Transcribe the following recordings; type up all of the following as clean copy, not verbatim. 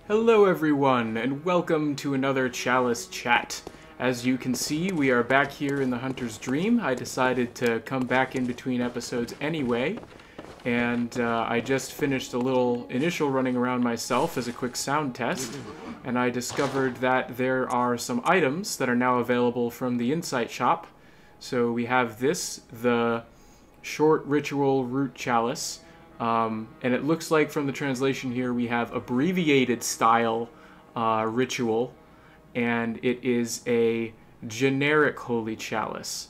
Hello everyone, and welcome to another Chalice Chat. As you can see, we are back here in the Hunter's Dream. I decided to come back in between episodes anyway, and I just finished a little initial running around myself as a quick sound test, and I discovered that there are some items that are now available from the Insight shop. So we have this, the Short Ritual Root Chalice. And it looks like from the translation here we have abbreviated style ritual, and it is a generic holy chalice.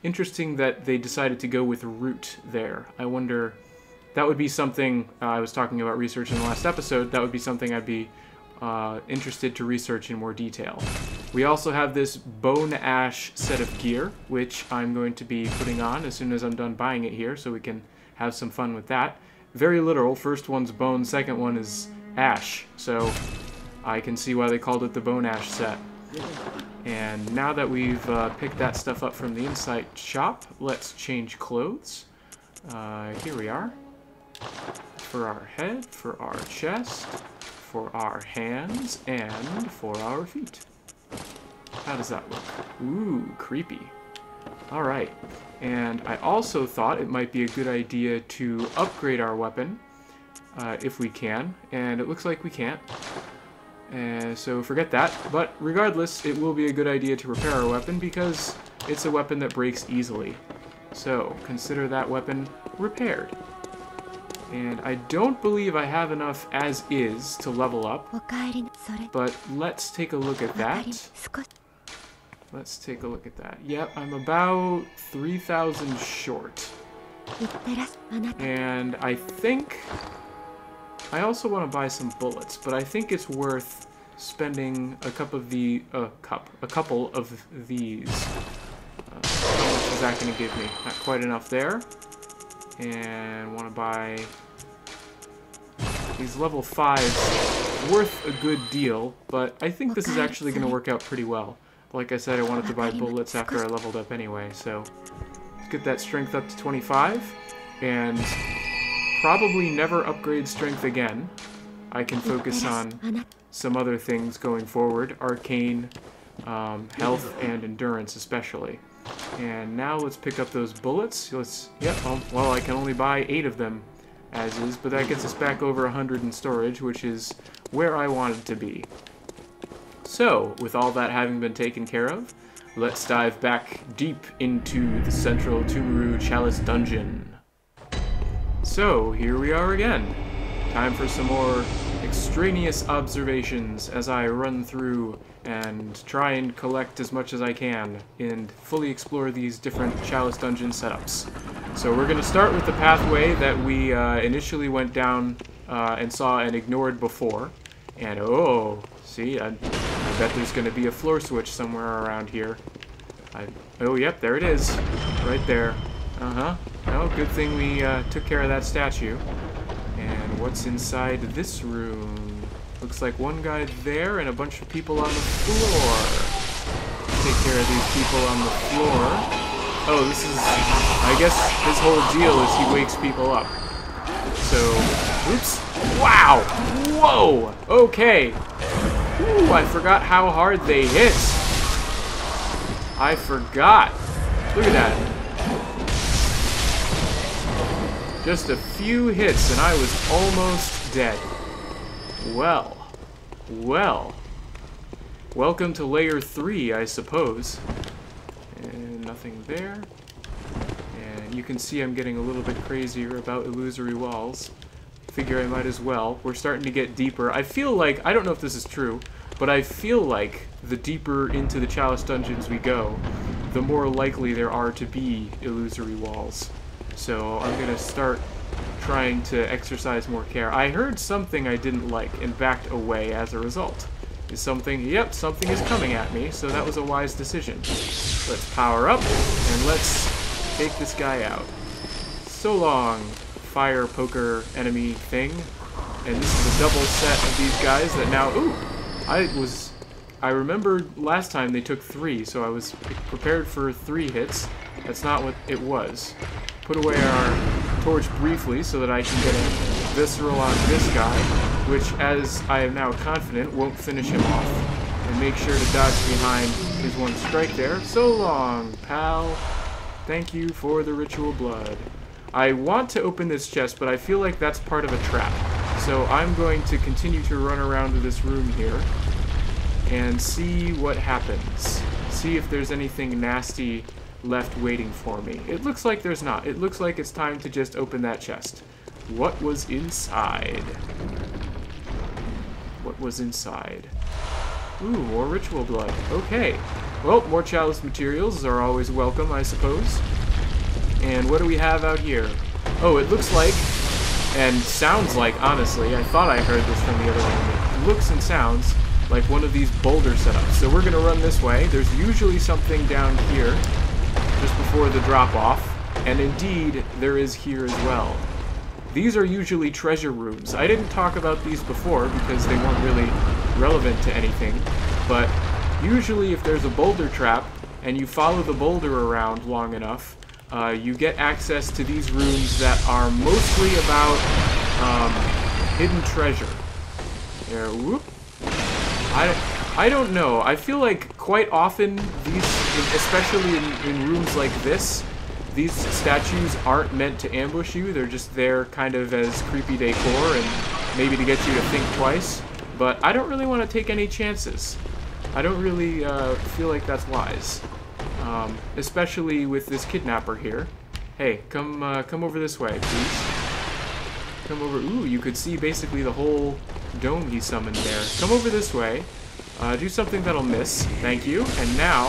Interesting that they decided to go with root there. I wonder, that would be something, I was talking about research in the last episode, that would be something I'd be interested to research in more detail. We also have this bone ash set of gear, which I'm going to be putting on as soon as I'm done buying it here, so we can have some fun with that. Very literal. First one's bone, second one is ash. So I can see why they called it the bone ash set. And now that we've picked that stuff up from the Insight shop, let's change clothes. Here we are. For our head, for our chest, for our hands, and for our feet. How does that look? Ooh, creepy. Alright, and I also thought it might be a good idea to upgrade our weapon, if we can, and it looks like we can't. So forget that, but regardless, it will be a good idea to repair our weapon because it's a weapon that breaks easily. So, consider that weapon repaired. And I don't believe I have enough as is to level up, but let's take a look at that. Let's take a look at that. Yep, I'm about 3,000 short. And I think I also want to buy some bullets, but I think it's worth spending a couple of these. How much is that going to give me? Not quite enough there. And want to buy these level 5s, worth a good deal, but I think this is actually going to work out pretty well. Like I said, I wanted to buy bullets after I leveled up anyway, so let's get that strength up to 25, and probably never upgrade strength again. I can focus on some other things going forward, arcane, health, and endurance especially. And now let's pick up those bullets. Well, I can only buy 8 of them as is, but that gets us back over 100 in storage, which is where I wanted to be. So, with all that having been taken care of, let's dive back deep into the Central Pthumeru Chalice Dungeon. So, here we are again. Time for some more extraneous observations as I run through and try and collect as much as I can and fully explore these different Chalice Dungeon setups. So we're going to start with the pathway that we initially went down and saw and ignored before. And oh, see, I bet there's going to be a floor switch somewhere around here. Oh, yep, there it is. Right there. Uh-huh. Oh, good thing we took care of that statue. And what's inside this room? Looks like one guy there and a bunch of people on the floor. Take care of these people on the floor. Oh, this is... I guess his whole deal is he wakes people up. So... Oops. Wow! Whoa! Okay. Ooh, I forgot how hard they hit. I forgot. Look at that. Just a few hits and I was almost dead. Well. Well. Welcome to layer 3, I suppose. And nothing there. And you can see I'm getting a little bit crazier about illusory walls. Figure I might as well. We're starting to get deeper. I feel like, I don't know if this is true, but I feel like the deeper into the Chalice Dungeons we go, the more likely there are to be illusory walls. So I'm going to start trying to exercise more care. I heard something I didn't like and backed away as a result. Is something, yep, something is coming at me, so that was a wise decision. Let's power up, and let's take this guy out. So long, fire poker enemy thing. And this is a double set of these guys that now, ooh, I remember last time they took 3, so I was prepared for 3 hits. That's not what it was. Put away our torch briefly so that I can get a visceral on this guy, which, as I am now confident, won't finish him off. And make sure to dodge behind his one strike there. So long, pal. Thank you for the ritual blood. I want to open this chest, but I feel like that's part of a trap. So I'm going to continue to run around to this room here and see what happens. See if there's anything nasty left waiting for me. It looks like there's not. It looks like it's time to just open that chest. What was inside? What was inside? Ooh, more ritual blood. Okay. Well, more chalice materials are always welcome, I suppose. And what do we have out here? Oh, it looks like, and sounds like, honestly, I thought I heard this from the other one. It looks and sounds like one of these boulder setups. So we're going to run this way. There's usually something down here just before the drop-off. And indeed, there is here as well. These are usually treasure rooms. I didn't talk about these before because they weren't really relevant to anything. But usually if there's a boulder trap and you follow the boulder around long enough, you get access to these rooms that are mostly about hidden treasure. There, whoop. I don't know. I feel like quite often these, especially in rooms like this, these statues aren't meant to ambush you. They're just there kind of as creepy decor and maybe to get you to think twice. But I don't really want to take any chances. I don't really feel like that's wise. Especially with this kidnapper here. Hey, come over this way, please. Come over. Ooh, you could see basically the whole dome he summoned there. Come over this way. Do something that'll miss. Thank you. And now,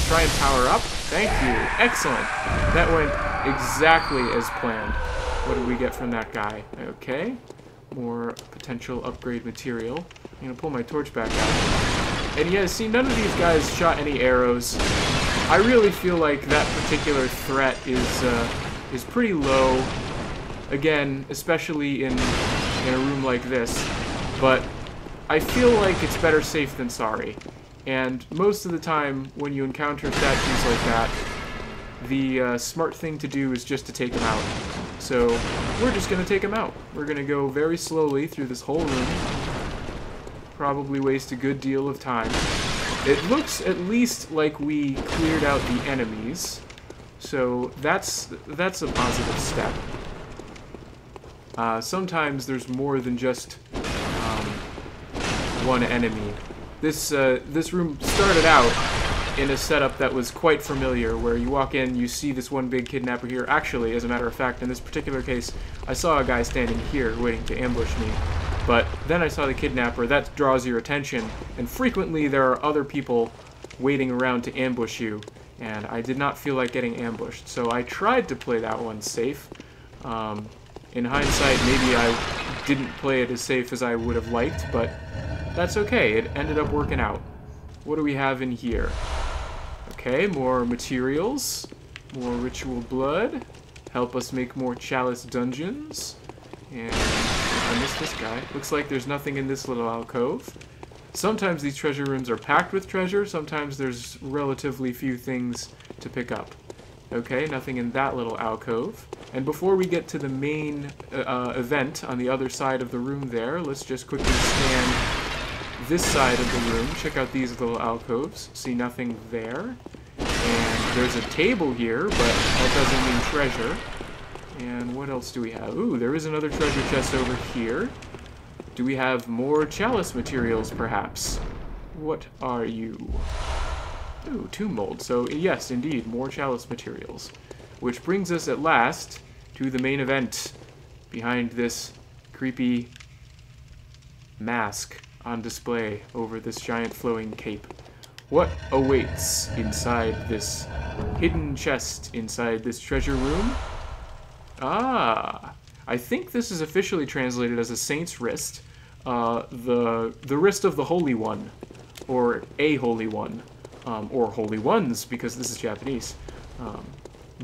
try and power up. Thank you. Excellent. That went exactly as planned. What did we get from that guy? Okay. More potential upgrade material. I'm gonna pull my torch back out. And yeah, see, none of these guys shot any arrows. I really feel like that particular threat is pretty low. Again, especially in a room like this. But I feel like it's better safe than sorry. And most of the time, when you encounter statues like that, the smart thing to do is just to take them out. So, we're just going to take them out. We're going to go very slowly through this whole room. Probably waste a good deal of time. It looks at least like we cleared out the enemies. So, that's a positive step. Sometimes there's more than just one enemy. This room started out in a setup that was quite familiar, where you walk in, you see this one big kidnapper here. Actually, as a matter of fact, in this particular case, I saw a guy standing here waiting to ambush me. But then I saw the kidnapper. That draws your attention, and frequently there are other people waiting around to ambush you, and I did not feel like getting ambushed. So I tried to play that one safe. In hindsight, maybe I didn't play it as safe as I would have liked, but that's okay. It ended up working out. What do we have in here? Okay, more materials. More ritual blood. Help us make more chalice dungeons. And I missed this guy. Looks like there's nothing in this little alcove. Sometimes these treasure rooms are packed with treasure. Sometimes there's relatively few things to pick up. Okay, nothing in that little alcove. And before we get to the main event on the other side of the room there, let's just quickly scan this side of the room. Check out these little alcoves. See nothing there. And there's a table here, but that doesn't mean treasure. And what else do we have? Ooh, there is another treasure chest over here. Do we have more chalice materials, perhaps? What are you? Ooh, tomb mold. So, yes, indeed, more chalice materials. Which brings us at last to the main event behind this creepy mask on display over this giant flowing cape. What awaits inside this hidden chest inside this treasure room? Ah, I think this is officially translated as a saint's wrist. The wrist of the Holy One, or a Holy One, or Holy Ones, because this is Japanese.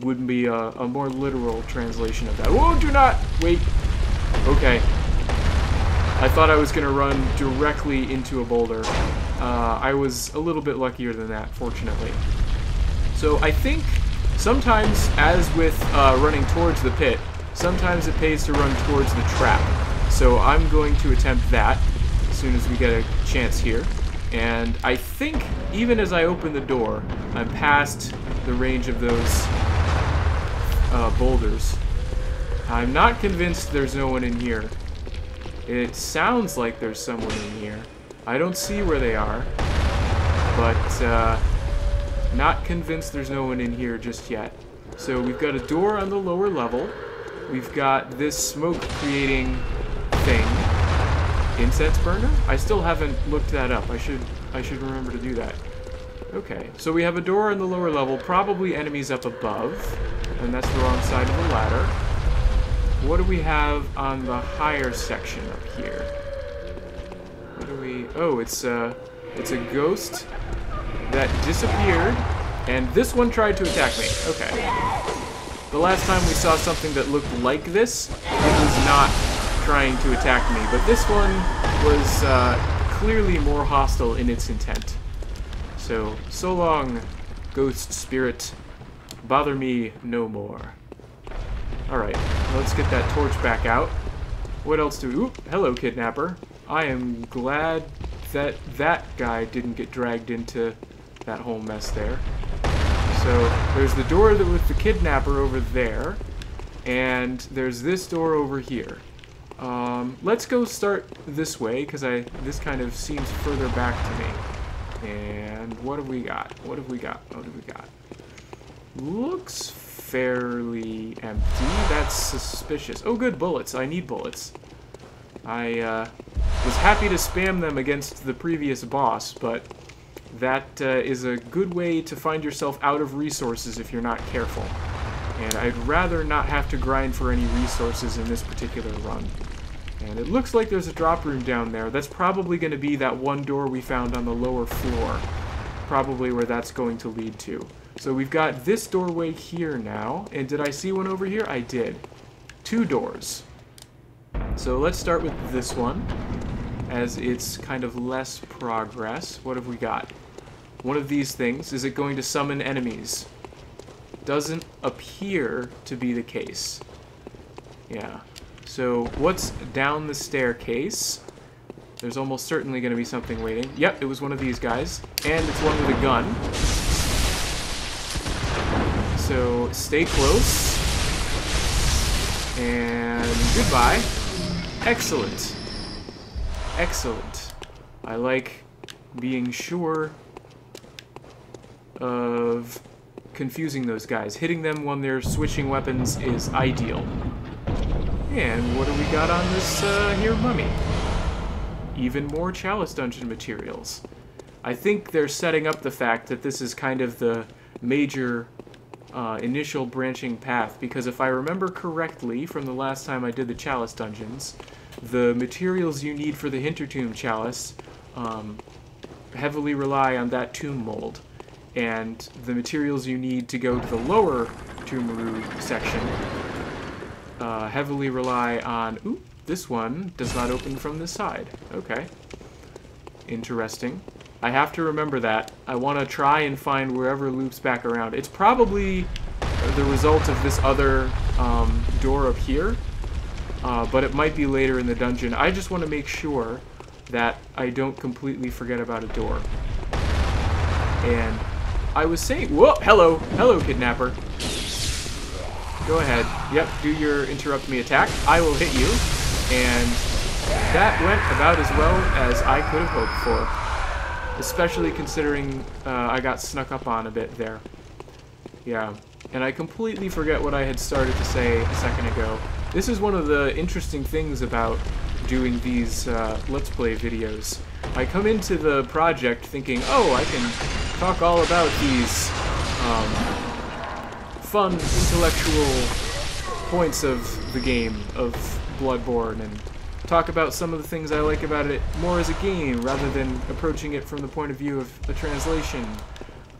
Would be a more literal translation of that. Whoa, do not! Wait. Okay. I thought I was going to run directly into a boulder. I was a little bit luckier than that, fortunately. So I think sometimes, as with running towards the pit, sometimes it pays to run towards the trap. So I'm going to attempt that as soon as we get a chance here. And I think, even as I open the door, I'm past the range of those boulders. I'm not convinced there's no one in here. It sounds like there's someone in here. I don't see where they are, but not convinced there's no one in here just yet. So we've got a door on the lower level. We've got this smoke-creating thing. Incense burner? I still haven't looked that up. I should remember to do that. Okay, so we have a door on the lower level, probably enemies up above, and that's the wrong side of the ladder. What do we have on the higher section up here? What do we... Oh, it's a ghost that disappeared, and this one tried to attack me. Okay. The last time we saw something that looked like this, it was not trying to attack me, but this one was clearly more hostile in its intent. So long, ghost spirit. Bother me no more. Alright, let's get that torch back out. What else do we... Oop, hello, kidnapper. I am glad that that guy didn't get dragged into that whole mess there. So, there's the door with the kidnapper over there, and there's this door over here. Let's go start this way, because this kind of seems further back to me. And what have we got? What have we got? What have we got? Looks fairly empty. That's suspicious. Oh, good, bullets. I need bullets. I was happy to spam them against the previous boss, but that is a good way to find yourself out of resources if you're not careful. And I'd rather not have to grind for any resources in this particular run. And it looks like there's a drop room down there. That's probably going to be that one door we found on the lower floor. Probably where that's going to lead to. So we've got this doorway here now. And did I see one over here? I did. 2 doors. So let's start with this one, as it's kind of less progress. What have we got? One of these things. Is it going to summon enemies? Doesn't appear to be the case. Yeah. So what's down the staircase? There's almost certainly going to be something waiting. Yep, it was one of these guys. And it's one with a gun. So stay close. And goodbye. Excellent. Excellent. I like being sure of confusing those guys. Hitting them when they're switching weapons is ideal. And what do we got on this here mummy? Even more Chalice Dungeon materials. I think they're setting up the fact that this is kind of the major initial branching path, because if I remember correctly from the last time I did the Chalice Dungeons, the materials you need for the Hintertomb Chalice heavily rely on that tomb mold, and the materials you need to go to the lower Pthumeru section heavily rely on... Ooh, this one does not open from this side. Okay. Interesting. I have to remember that. I want to try and find wherever loops back around. It's probably the result of this other door up here, but it might be later in the dungeon. I just want to make sure that I don't completely forget about a door. And I was saying... Whoa! Hello! Hello, kidnapper. Go ahead. Yep, do your interrupt me attack. I will hit you. And that went about as well as I could have hoped for. Especially considering I got snuck up on a bit there. Yeah. And I completely forget what I had started to say a second ago. This is one of the interesting things about doing these Let's Play videos. I come into the project thinking, oh, I can talk all about these fun, intellectual points of the game, of Bloodborne, and talk about some of the things I like about it more as a game, rather than approaching it from the point of view of a translation.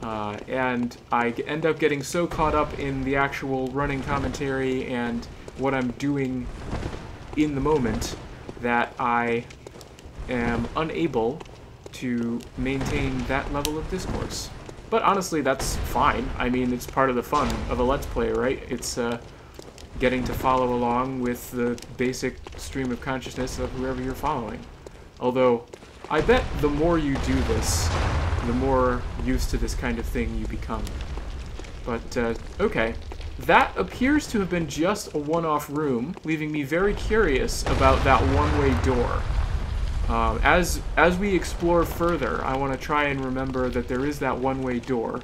And I end up getting so caught up in the actual running commentary and what I'm doing in the moment that I am unable to maintain that level of discourse. But honestly, that's fine. I mean, it's part of the fun of a Let's Play, right? It's getting to follow along with the basic stream of consciousness of whoever you're following. Although, I bet the more you do this, the more used to this kind of thing you become. But, okay. That appears to have been just a one-off room, leaving me very curious about that one-way door. As we explore further, I want to try and remember that there is that one-way door,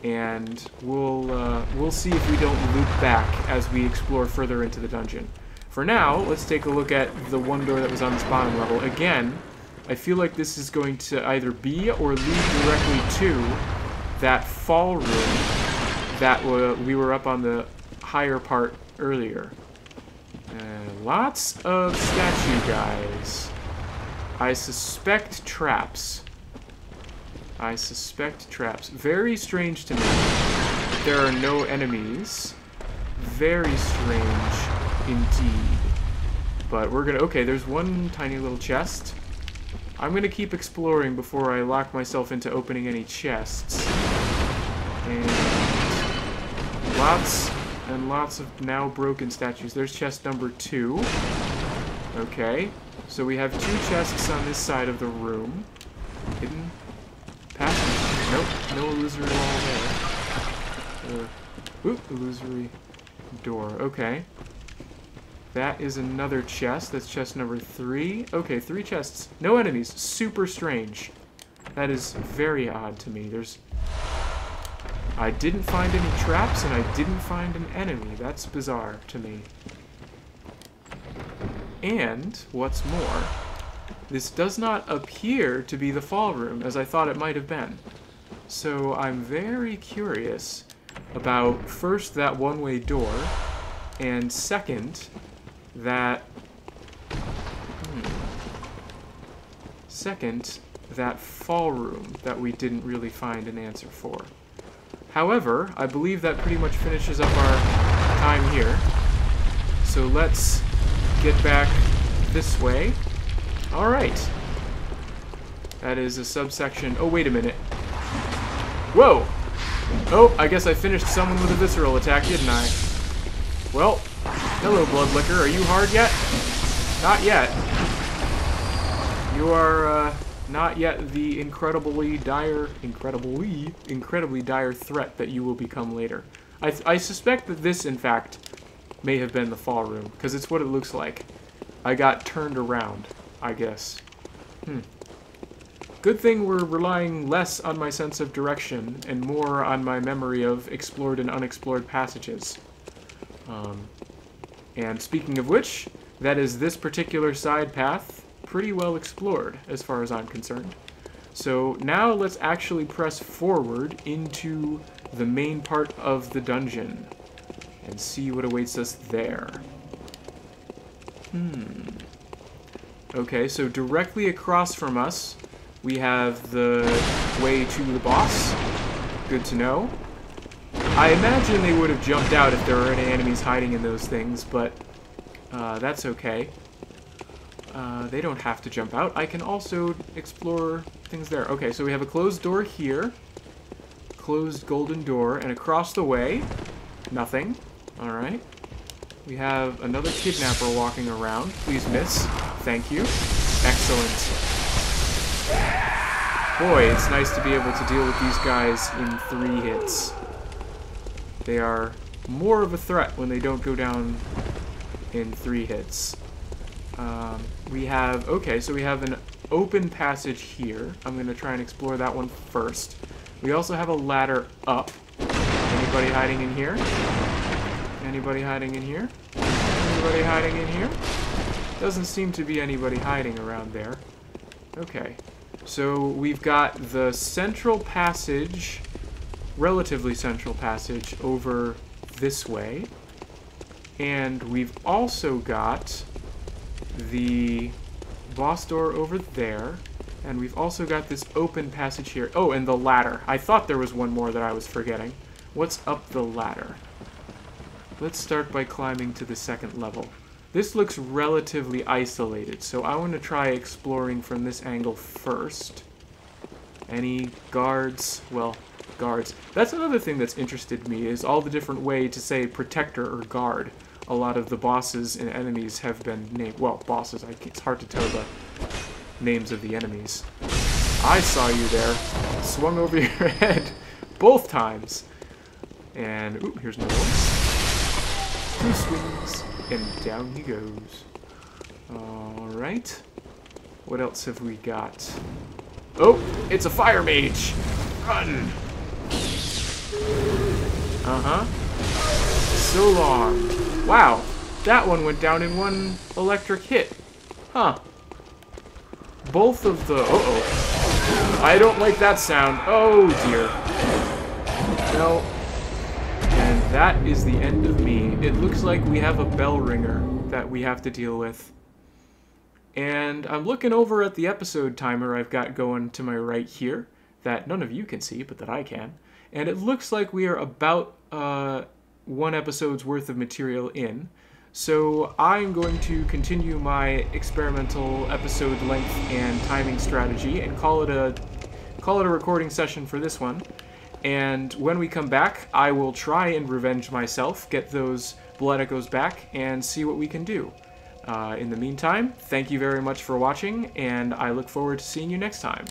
and we'll see if we don't loop back as we explore further into the dungeon. For now, let's take a look at the one door that was on this bottom level. Again, I feel like this is going to either be or lead directly to that fall room that we were up on the higher part earlier. Lots of statue guys. I suspect traps. I suspect traps. Very strange to me. There are no enemies. Very strange indeed. But we're gonna... Okay, there's one tiny little chest. I'm gonna keep exploring before I lock myself into opening any chests. And lots and lots of now broken statues. There's chest number 2. Okay. So we have 2 chests on this side of the room. Hidden passage. Nope, no illusory wall there. Oop, illusory door. Okay. That is another chest. That's chest number 3. Okay, 3 chests. No enemies. Super strange. That is very odd to me. I didn't find any traps, and I didn't find an enemy. That's bizarre to me. And, what's more, this does not appear to be the fall room, as I thought it might have been. So I'm very curious about, first, that one-way door, and second, that... Second, that fall room that we didn't really find an answer for. However, I believe that pretty much finishes up our time here. So let's get back this way. Alright. That is a subsection... Oh, wait a minute. Whoa! Oh, I guess I finished someone with a visceral attack, didn't I? Well, hello, Bloodlicker. Are you hard yet? Not yet. You are, not yet the incredibly dire threat that you will become later. I suspect that this, in fact, may have been the fall room, because it's what it looks like. I got turned around, I guess. Good thing we're relying less on my sense of direction and more on my memory of explored and unexplored passages. And speaking of which, that is this particular side path pretty well explored, as far as I'm concerned. So now let's actually press forward into the main part of the dungeon and see what awaits us there. Okay, so directly across from us, we have the way to the boss. Good to know. I imagine they would have jumped out if there were any enemies hiding in those things, but that's okay. They don't have to jump out. I can also explore things there. Okay, so we have a closed door here. Closed golden door, and across the way, nothing. Alright. We have another kidnapper walking around. Please miss. Thank you. Excellent. Boy, it's nice to be able to deal with these guys in 3 hits. They are more of a threat when they don't go down in 3 hits. We have... Okay, so we have an open passage here. I'm going to try and explore that one first. We also have a ladder up. Anybody hiding in here? Anybody hiding in here? Anybody hiding in here? Doesn't seem to be anybody hiding around there. Okay. So we've got the central passage, relatively central passage, over this way. And we've also got the boss door over there. And we've also got this open passage here. Oh, and the ladder. I thought there was one more that I was forgetting. What's up the ladder? Let's start by climbing to the 2nd level. This looks relatively isolated, so I want to try exploring from this angle first. Any guards? Well, guards. That's another thing that's interested me, is all the different ways to say protector or guard. a lot of the bosses and enemies have been named. Well, bosses, it's hard to tell the names of the enemies. I saw you there. Swung over your head both times. And, ooh, here's another one. 2 swings, and down he goes. Alright. What else have we got? Oh, it's a fire mage! Run! Uh-huh. So long. Wow, that one went down in one electric hit. Huh. Both of the... Uh-oh. I don't like that sound. Oh, dear. No. And that is the end of me. It looks like we have a bell ringer that we have to deal with. And I'm looking over at the episode timer I've got going to my right here, that none of you can see, but that I can. And it looks like we are about 1 episode's worth of material in. So I'm going to continue my experimental episode length and timing strategy and call it a recording session for this one. And when we come back, I will try and revenge myself, get those blood echoes back, and see what we can do. In the meantime, thank you very much for watching, and I look forward to seeing you next time.